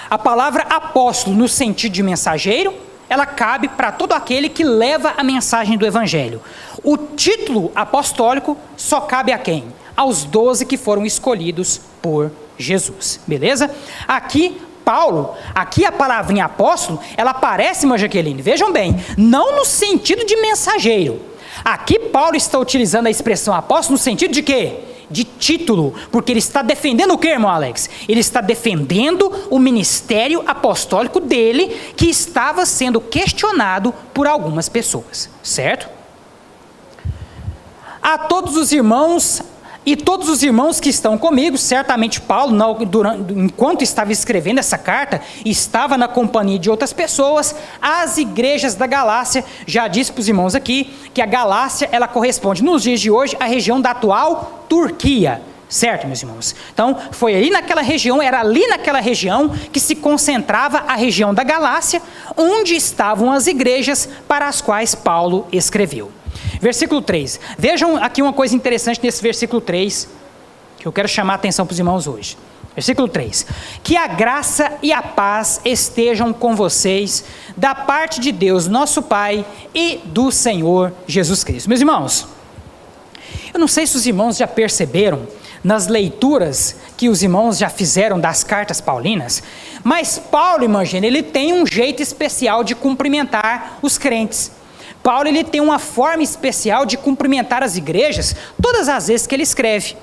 a palavra apóstolo no sentido de mensageiro, ela cabe para todo aquele que leva a mensagem do evangelho. O título apostólico só cabe a quem? Aos 12 que foram escolhidos por Jesus, beleza? Aqui, Paulo, aqui a palavrinha apóstolo, ela aparece, irmã Jaqueline, vejam bem, não no sentido de mensageiro. Aqui Paulo está utilizando a expressão apóstolo no sentido de quê? De título, porque ele está defendendo o que, irmão Alex? Ele está defendendo o ministério apostólico dele, que estava sendo questionado por algumas pessoas, certo? A todos os irmãos e todos os irmãos que estão comigo, certamente Paulo, enquanto estava escrevendo essa carta, estava na companhia de outras pessoas, as igrejas da Galácia. Já disse para os irmãos aqui que a Galácia, ela corresponde nos dias de hoje à região da atual Turquia, certo, meus irmãos? Então, foi ali naquela região, era ali naquela região que se concentrava a região da Galácia, onde estavam as igrejas para as quais Paulo escreveu. Versículo 3. Vejam aqui uma coisa interessante nesse versículo 3, que eu quero chamar a atenção para os irmãos hoje. Versículo 3. Que a graça e a paz estejam com vocês, da parte de Deus, nosso Pai, e do Senhor Jesus Cristo. Meus irmãos, eu não sei se os irmãos já perceberam, nas leituras que os irmãos já fizeram das cartas paulinas, mas Paulo, imagina, ele tem um jeito especial de cumprimentar os crentes. Paulo, ele tem uma forma especial de cumprimentar as igrejas todas as vezes que ele escreve.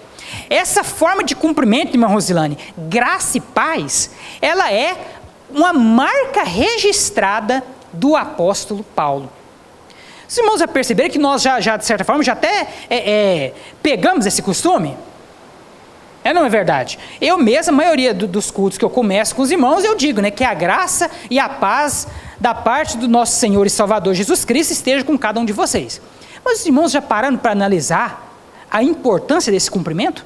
Essa forma de cumprimento, irmã Rosilane, graça e paz, ela é uma marca registrada do apóstolo Paulo. Os irmãos já perceberam que nós já de certa forma, já até pegamos esse costume? Não é verdade? Eu mesmo, a maioria dos cultos que eu começo com os irmãos, eu digo, né, que a graça e a paz da parte do nosso Senhor e Salvador Jesus Cristo esteja com cada um de vocês. Mas os irmãos já pararam para analisar a importância desse cumprimento?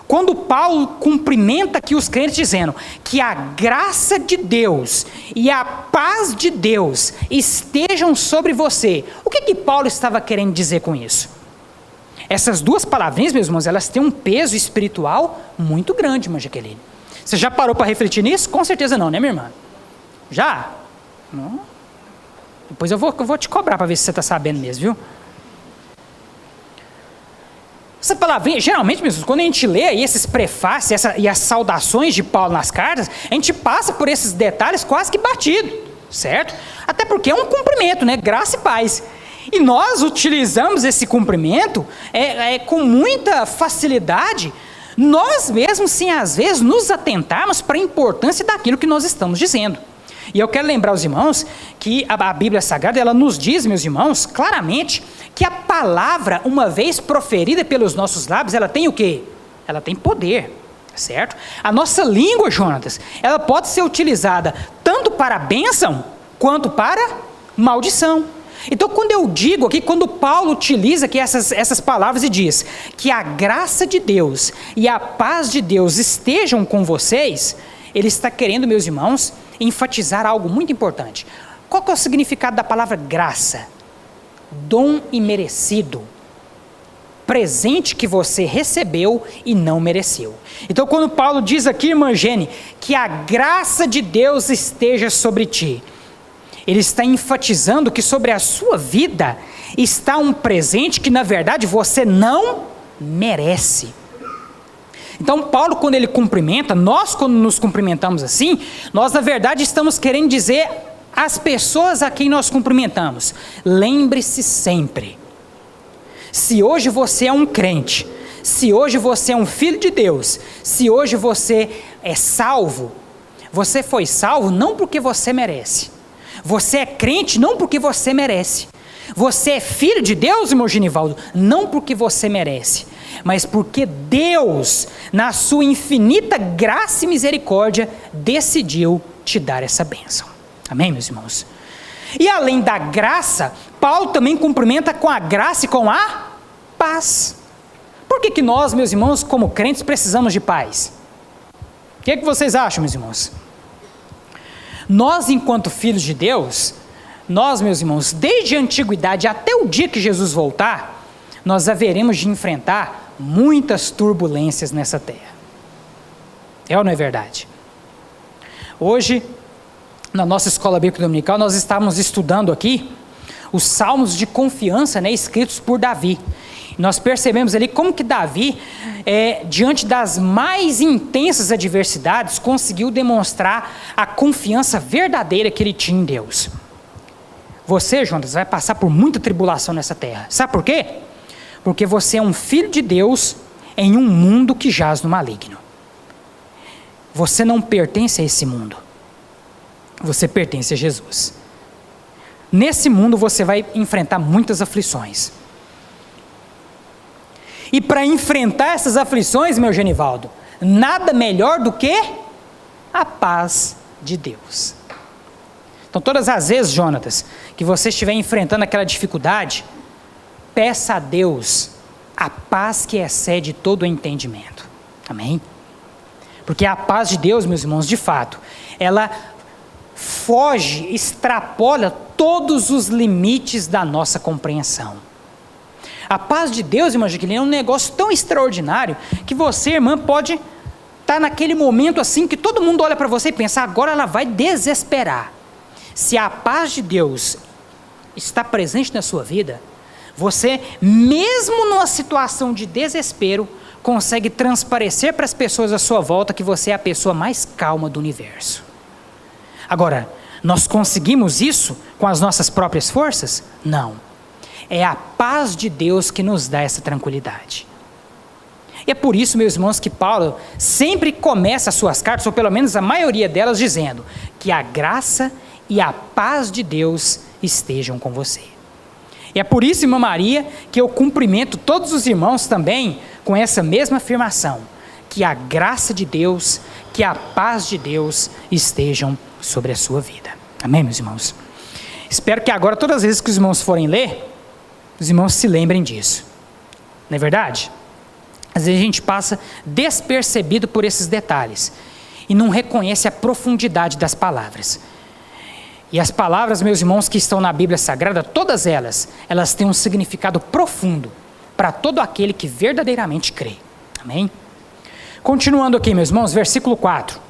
Quando Paulo cumprimenta aqui os crentes dizendo que a graça de Deus e a paz de Deus estejam sobre você, o que Paulo estava querendo dizer com isso? Essas duas palavrinhas, meus irmãos, elas têm um peso espiritual muito grande, irmã Jaqueline. Você já parou para refletir nisso? Com certeza não, né, minha irmã? Já? Não? Depois eu vou te cobrar para ver se você está sabendo mesmo, viu? Essa palavrinha, geralmente, meus irmãos, quando a gente lê aí esses prefácios e as saudações de Paulo nas cartas, a gente passa por esses detalhes quase que batido, certo? Até porque é um cumprimento, né? Graça e paz. E nós utilizamos esse cumprimento com muita facilidade, nós mesmos, sem às vezes, nos atentarmos para a importância daquilo que nós estamos dizendo. E eu quero lembrar os irmãos que a Bíblia Sagrada, ela nos diz, meus irmãos, claramente, que a palavra, uma vez proferida pelos nossos lábios, ela tem o quê? Ela tem poder, certo? A nossa língua, Jonatas, ela pode ser utilizada tanto para bênção, quanto para maldição. Então, quando eu digo aqui, quando Paulo utiliza aqui essas palavras e diz que a graça de Deus e a paz de Deus estejam com vocês, ele está querendo, meus irmãos, enfatizar algo muito importante. Qual que é o significado da palavra graça? Dom imerecido. Presente que você recebeu e não mereceu. Então, quando Paulo diz aqui, irmã Gene, que a graça de Deus esteja sobre ti, ele está enfatizando que sobre a sua vida está um presente que, na verdade, você não merece. Então, Paulo, quando ele cumprimenta, nós, quando nos cumprimentamos assim, nós, na verdade, estamos querendo dizer às pessoas a quem nós cumprimentamos: lembre-se sempre, se hoje você é um crente, se hoje você é um filho de Deus, se hoje você é salvo, você foi salvo não porque você merece. Você é crente não porque você merece. Você é filho de Deus, irmão Genivaldo, não porque você merece, mas porque Deus, na sua infinita graça e misericórdia, decidiu te dar essa bênção. Amém, meus irmãos? E além da graça, Paulo também cumprimenta com a graça e com a paz. Por que nós, meus irmãos, como crentes, precisamos de paz? O que vocês acham, meus irmãos? Nós, enquanto filhos de Deus, nós, meus irmãos, desde a antiguidade até o dia que Jesus voltar, nós haveremos de enfrentar muitas turbulências nessa terra. É ou não é verdade? Hoje, na nossa escola bíblica dominical, nós estávamos estudando aqui os salmos de confiança, né, escritos por Davi. Nós percebemos ali como que Davi, diante das mais intensas adversidades, conseguiu demonstrar a confiança verdadeira que ele tinha em Deus. Você, Jonas, vai passar por muita tribulação nessa terra. Sabe por quê? Porque você é um filho de Deus em um mundo que jaz no maligno. Você não pertence a esse mundo. Você pertence a Jesus. Nesse mundo você vai enfrentar muitas aflições. E para enfrentar essas aflições, meu Genivaldo, nada melhor do que a paz de Deus. Então, todas as vezes, Jonatas, que você estiver enfrentando aquela dificuldade, peça a Deus a paz que excede todo o entendimento. Amém? Porque a paz de Deus, meus irmãos, de fato, ela foge, extrapola todos os limites da nossa compreensão. A paz de Deus, irmã Jaqueline, é um negócio tão extraordinário que você, irmã, pode estar naquele momento assim que todo mundo olha para você e pensa, agora ela vai desesperar. Se a paz de Deus está presente na sua vida, você, mesmo numa situação de desespero, consegue transparecer para as pessoas à sua volta que você é a pessoa mais calma do universo. Agora, nós conseguimos isso com as nossas próprias forças? Não. É a paz de Deus que nos dá essa tranquilidade. E é por isso, meus irmãos, que Paulo sempre começa as suas cartas, ou pelo menos a maioria delas, dizendo que a graça e a paz de Deus estejam com você. E é por isso, irmã Maria, que eu cumprimento todos os irmãos também com essa mesma afirmação, que a graça de Deus, que a paz de Deus estejam sobre a sua vida. Amém, meus irmãos? Espero que agora, todas as vezes que os irmãos forem ler, os irmãos se lembrem disso. Não é verdade? Às vezes a gente passa despercebido por esses detalhes e não reconhece a profundidade das palavras. E as palavras, meus irmãos, que estão na Bíblia Sagrada, todas elas têm um significado profundo para todo aquele que verdadeiramente crê. Amém? Continuando aqui, meus irmãos, versículo 4.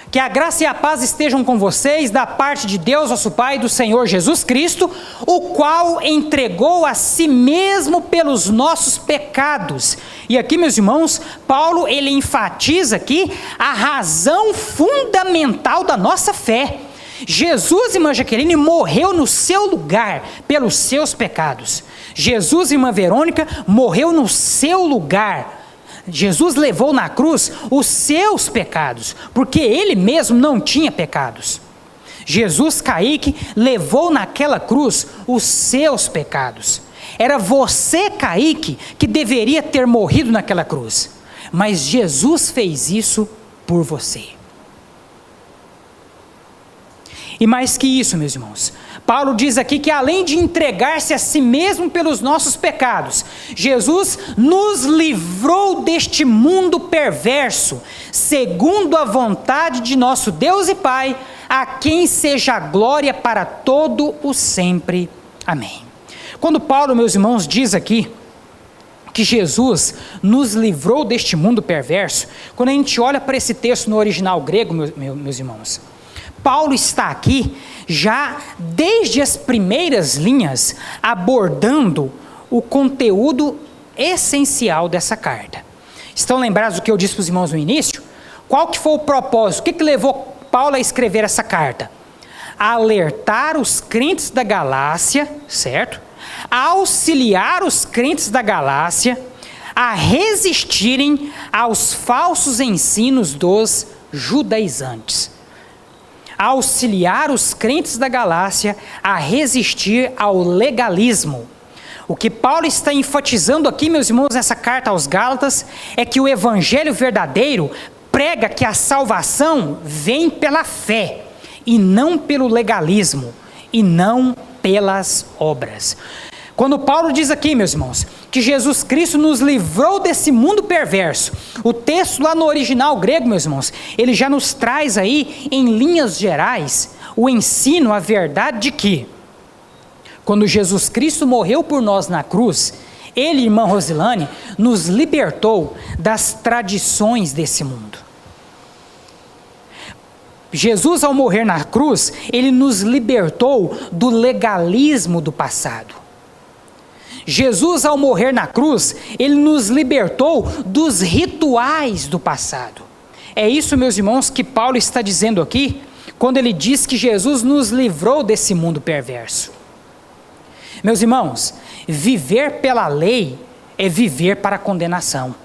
Que a graça e a paz estejam com vocês da parte de Deus, nosso Pai, e do Senhor Jesus Cristo, o qual entregou a si mesmo pelos nossos pecados. E aqui, meus irmãos, Paulo, ele enfatiza aqui a razão fundamental da nossa fé. Jesus, irmã Jaqueline, morreu no seu lugar pelos seus pecados. Jesus, irmã Verônica, morreu no seu lugar. Jesus levou na cruz os seus pecados, porque ele mesmo não tinha pecados. Jesus, Kaique, levou naquela cruz os seus pecados. Era você, Kaique, que deveria ter morrido naquela cruz, mas Jesus fez isso por você. E mais que isso, meus irmãos, Paulo diz aqui que além de entregar-se a si mesmo pelos nossos pecados, Jesus nos livrou deste mundo perverso, segundo a vontade de nosso Deus e Pai, a quem seja a glória para todo o sempre. Amém. Quando Paulo, meus irmãos, diz aqui que Jesus nos livrou deste mundo perverso, quando a gente olha para esse texto no original grego, meus irmãos, Paulo está aqui já desde as primeiras linhas abordando o conteúdo essencial dessa carta. Estão lembrados do que eu disse para os irmãos no início? Qual que foi o propósito? O que levou Paulo a escrever essa carta? Alertar os crentes da Galácia, certo? Auxiliar os crentes da Galácia a resistirem aos falsos ensinos dos judaizantes. a auxiliar os crentes da Galácia a resistir ao legalismo. O que Paulo está enfatizando aqui, meus irmãos, nessa carta aos Gálatas, é que o evangelho verdadeiro prega que a salvação vem pela fé, e não pelo legalismo, e não pelas obras. Quando Paulo diz aqui, meus irmãos, que Jesus Cristo nos livrou desse mundo perverso, o texto lá no original grego, meus irmãos, ele já nos traz aí, em linhas gerais, o ensino, a verdade de que, quando Jesus Cristo morreu por nós na cruz, ele, irmã Rosilane, nos libertou das tradições desse mundo. Jesus, ao morrer na cruz, ele nos libertou do legalismo do passado. Jesus, ao morrer na cruz, ele nos libertou dos rituais do passado. É isso, meus irmãos, que Paulo está dizendo aqui, quando ele diz que Jesus nos livrou desse mundo perverso. Meus irmãos, viver pela lei é viver para a condenação.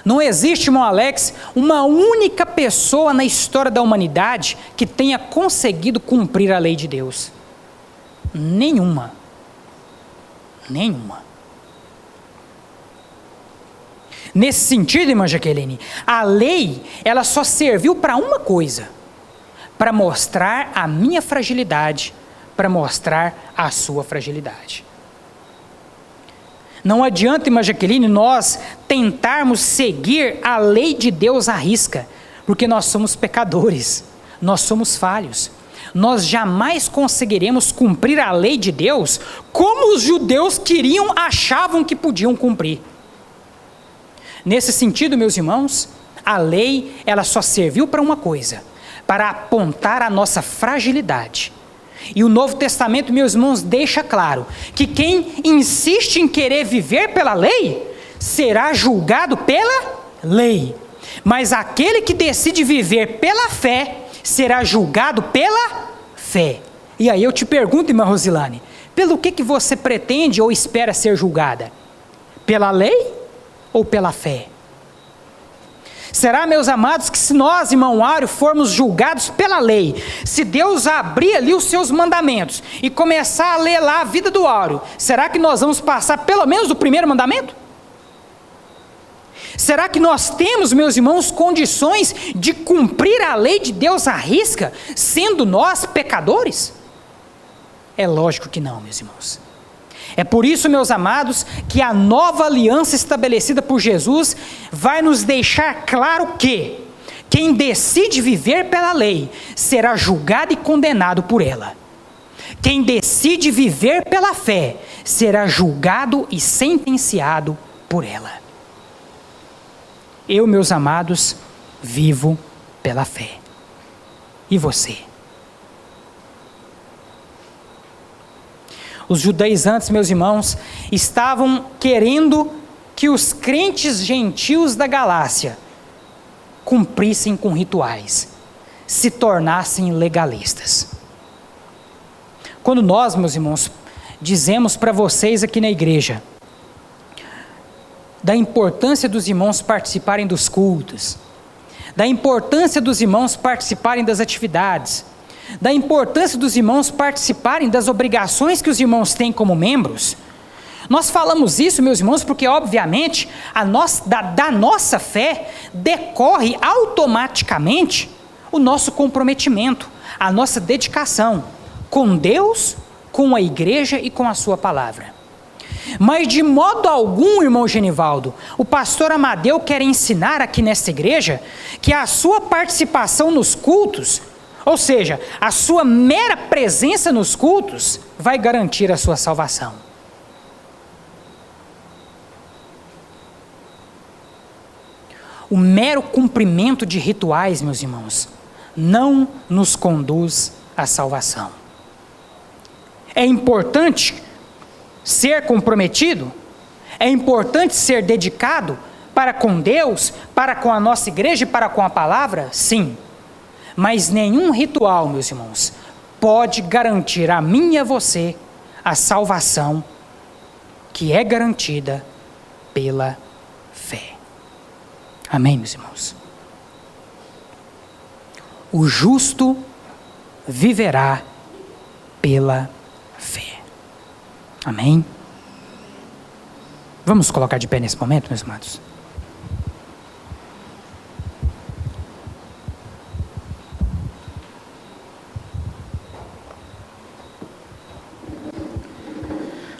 Não existe, irmão Alex, uma única pessoa na história da humanidade que tenha conseguido cumprir a lei de Deus. Nenhuma. Nesse sentido, irmã Jaqueline, a lei, ela só serviu para uma coisa: para mostrar a minha fragilidade, para mostrar a sua fragilidade. Não adianta, irmã Jaqueline, nós tentarmos seguir a lei de Deus à risca, porque nós somos pecadores, nós somos falhos. Nós jamais conseguiremos cumprir a lei de Deus como os judeus achavam que podiam cumprir. Nesse sentido, meus irmãos, a lei, ela só serviu para uma coisa: para apontar a nossa fragilidade. E o Novo Testamento, meus irmãos, deixa claro que quem insiste em querer viver pela lei, será julgado pela lei. Mas aquele que decide viver pela fé, será julgado pela fé. E aí eu te pergunto, irmã Rosilane, pelo que você pretende ou espera ser julgada? Pela lei ou pela fé? Será, meus amados, que se nós, irmão Áureo, formos julgados pela lei, se Deus abrir ali os seus mandamentos e começar a ler lá a vida do Áureo, será que nós vamos passar pelo menos do primeiro mandamento? Será que nós temos, meus irmãos, condições de cumprir a lei de Deus à risca, sendo nós pecadores? É lógico que não, meus irmãos. É por isso, meus amados, que a nova aliança estabelecida por Jesus vai nos deixar claro que quem decide viver pela lei será julgado e condenado por ela. Quem decide viver pela fé será julgado e sentenciado por ela. Eu, meus amados, vivo pela fé. E você? Os judaizantes, meus irmãos, estavam querendo que os crentes gentios da Galácia cumprissem com rituais, se tornassem legalistas. Quando nós, meus irmãos, dizemos para vocês aqui na igreja da importância dos irmãos participarem dos cultos, da importância dos irmãos participarem das atividades, da importância dos irmãos participarem das obrigações que os irmãos têm como membros, nós falamos isso, meus irmãos, porque obviamente da nossa fé decorre automaticamente o nosso comprometimento, a nossa dedicação com Deus, com a igreja e com a sua palavra. Mas de modo algum, irmão Genivaldo, o pastor Amadeu quer ensinar aqui nesta igreja que a sua participação nos cultos, ou seja, a sua mera presença nos cultos, vai garantir a sua salvação. O mero cumprimento de rituais, meus irmãos, não nos conduz à salvação. É importante ser comprometido, é importante ser dedicado para com Deus, para com a nossa igreja e para com a palavra, sim. Mas nenhum ritual, meus irmãos, pode garantir a mim e a você a salvação que é garantida pela fé. Amém, meus irmãos? O justo viverá pela fé. Amém? Vamos colocar de pé nesse momento, meus amados?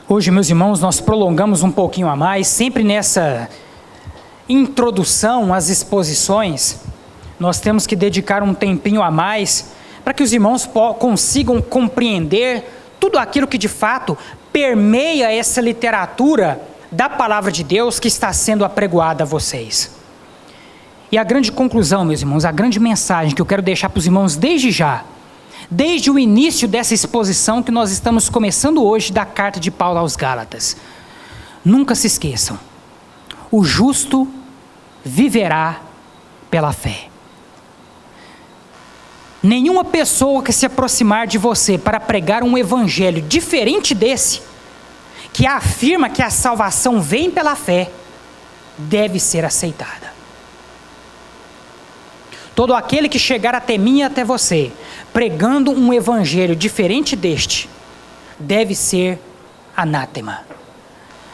Hoje, meus irmãos, nós prolongamos um pouquinho a mais, sempre nessa introdução às exposições, nós temos que dedicar um tempinho a mais para que os irmãos consigam compreender tudo aquilo que de fato permeia essa literatura da palavra de Deus que está sendo apregoada a vocês. E a grande conclusão, meus irmãos, a grande mensagem que eu quero deixar para os irmãos desde já, desde o início dessa exposição que nós estamos começando hoje da carta de Paulo aos Gálatas. Nunca se esqueçam, o justo viverá pela fé. Nenhuma pessoa que se aproximar de você para pregar um evangelho diferente desse, que afirma que a salvação vem pela fé, deve ser aceitada. Todo aquele que chegar até mim e até você, pregando um evangelho diferente deste, deve ser anátema.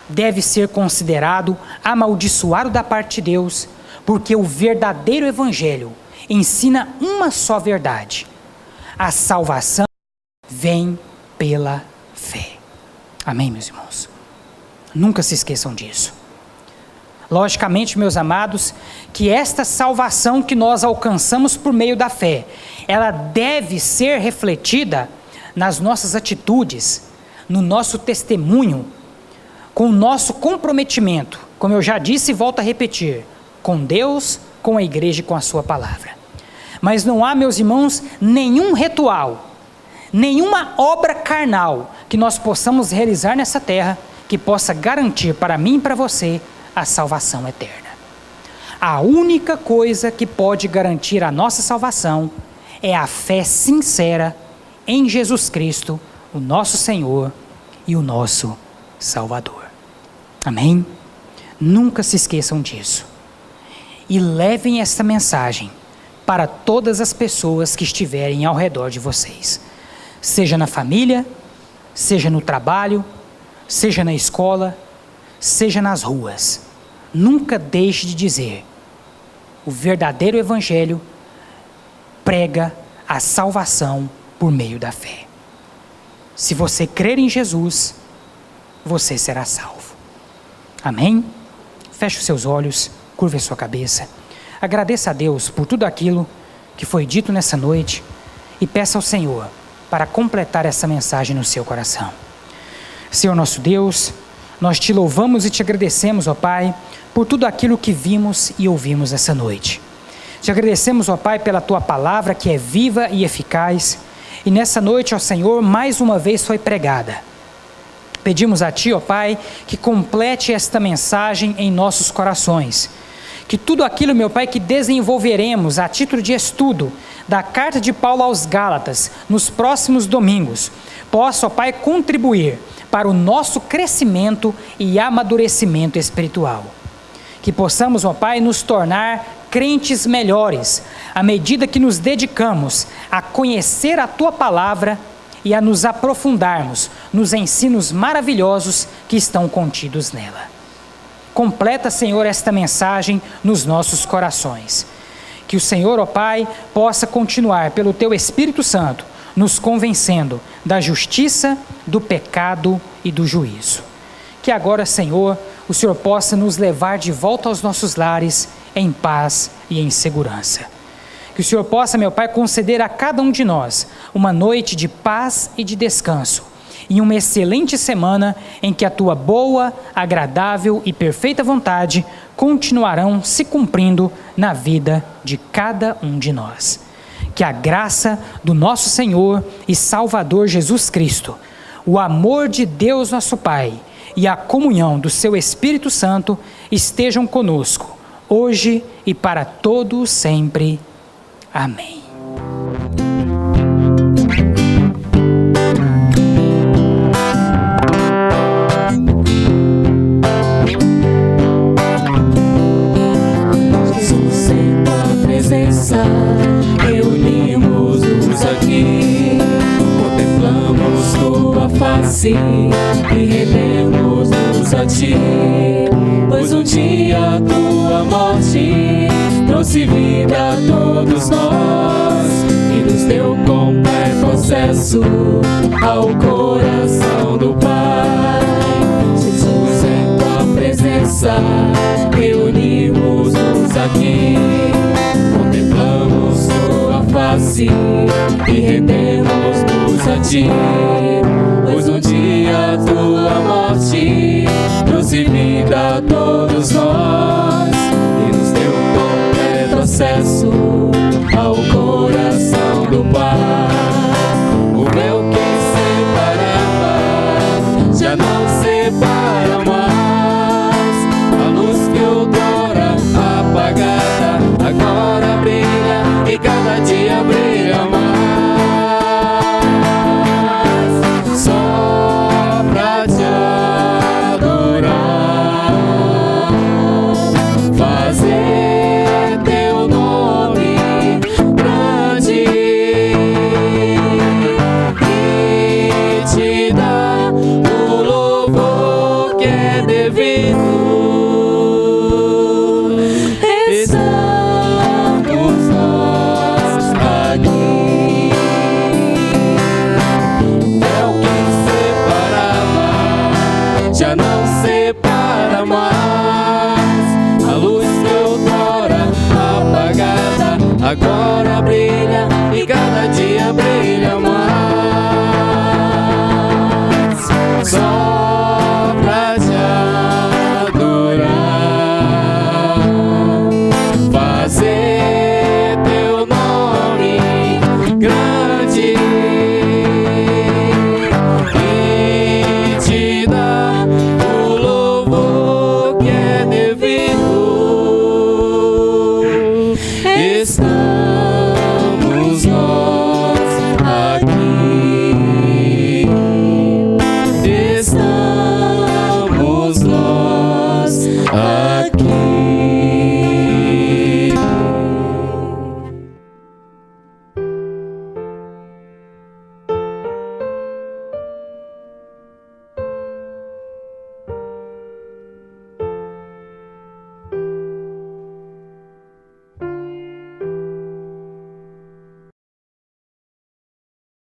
Deve ser considerado amaldiçoado da parte de Deus, porque o verdadeiro evangelho ensina uma só verdade: a salvação vem pela fé. Amém, meus irmãos? Nunca se esqueçam disso. Logicamente, meus amados, que esta salvação que nós alcançamos por meio da fé, ela deve ser refletida nas nossas atitudes, no nosso testemunho, com o nosso comprometimento, como eu já disse e volto a repetir, com Deus, com a igreja e com a sua palavra. Mas não há, meus irmãos, nenhum ritual, nenhuma obra carnal que nós possamos realizar nessa terra que possa garantir para mim e para você a salvação eterna. A única coisa que pode garantir a nossa salvação é a fé sincera em Jesus Cristo, o nosso Senhor e o nosso Salvador. Amém? Nunca se esqueçam disso. E levem esta mensagem para todas as pessoas que estiverem ao redor de vocês. Seja na família, seja no trabalho, seja na escola, seja nas ruas. Nunca deixe de dizer: o verdadeiro evangelho prega a salvação por meio da fé. Se você crer em Jesus, você será salvo. Amém? Feche os seus olhos, curve a sua cabeça. Agradeça a Deus por tudo aquilo que foi dito nessa noite e peça ao Senhor para completar essa mensagem no seu coração. Senhor nosso Deus, nós te louvamos e te agradecemos, ó Pai, por tudo aquilo que vimos e ouvimos essa noite. Te agradecemos, ó Pai, pela tua palavra que é viva e eficaz, e nessa noite, ó Senhor, mais uma vez foi pregada. Pedimos a Ti, ó Pai, que complete esta mensagem em nossos corações. Que tudo aquilo, meu Pai, que desenvolveremos a título de estudo da carta de Paulo aos Gálatas nos próximos domingos, possa, ó Pai, contribuir para o nosso crescimento e amadurecimento espiritual. Que possamos, ó Pai, nos tornar crentes melhores, à medida que nos dedicamos a conhecer a Tua palavra e a nos aprofundarmos nos ensinos maravilhosos que estão contidos nela. Completa, Senhor, esta mensagem nos nossos corações. Que o Senhor, ó Pai, possa continuar, pelo Teu Espírito Santo, nos convencendo da justiça, do pecado e do juízo. Que agora, Senhor, o Senhor possa nos levar de volta aos nossos lares em paz e em segurança. Que o Senhor possa, meu Pai, conceder a cada um de nós uma noite de paz e de descanso, e uma excelente semana em que a Tua boa, agradável e perfeita vontade continuarão se cumprindo na vida de cada um de nós. Que a graça do nosso Senhor e Salvador Jesus Cristo, o amor de Deus nosso Pai e a comunhão do Seu Espírito Santo estejam conosco, hoje e para todo sempre. Amém. Jesus, em tua presença, reunião. aqui, contemplamos tua face e rendemos-nos a ti, pois um dia a tua morte trouxe vida a todos nós e nos deu completo acesso ao coração do Pai. Jesus, em tua presença reunimos-nos aqui, contemplamos tua face e rendemos-nos a ti, pois um dia a tua morte trouxe vida a todos nós e nos deu completo acesso ao coração do Pai. O véu que separava já não separa mais, a luz que outrora apagada agora brilha e cada dia brilha mais. Só pra te adorar, fazer teu nome grande e te dar o louvor que é devido. Estamos nós aqui. É o que separava, já não separa mais, a luz que outrora apagada agora brilha e cada dia brilha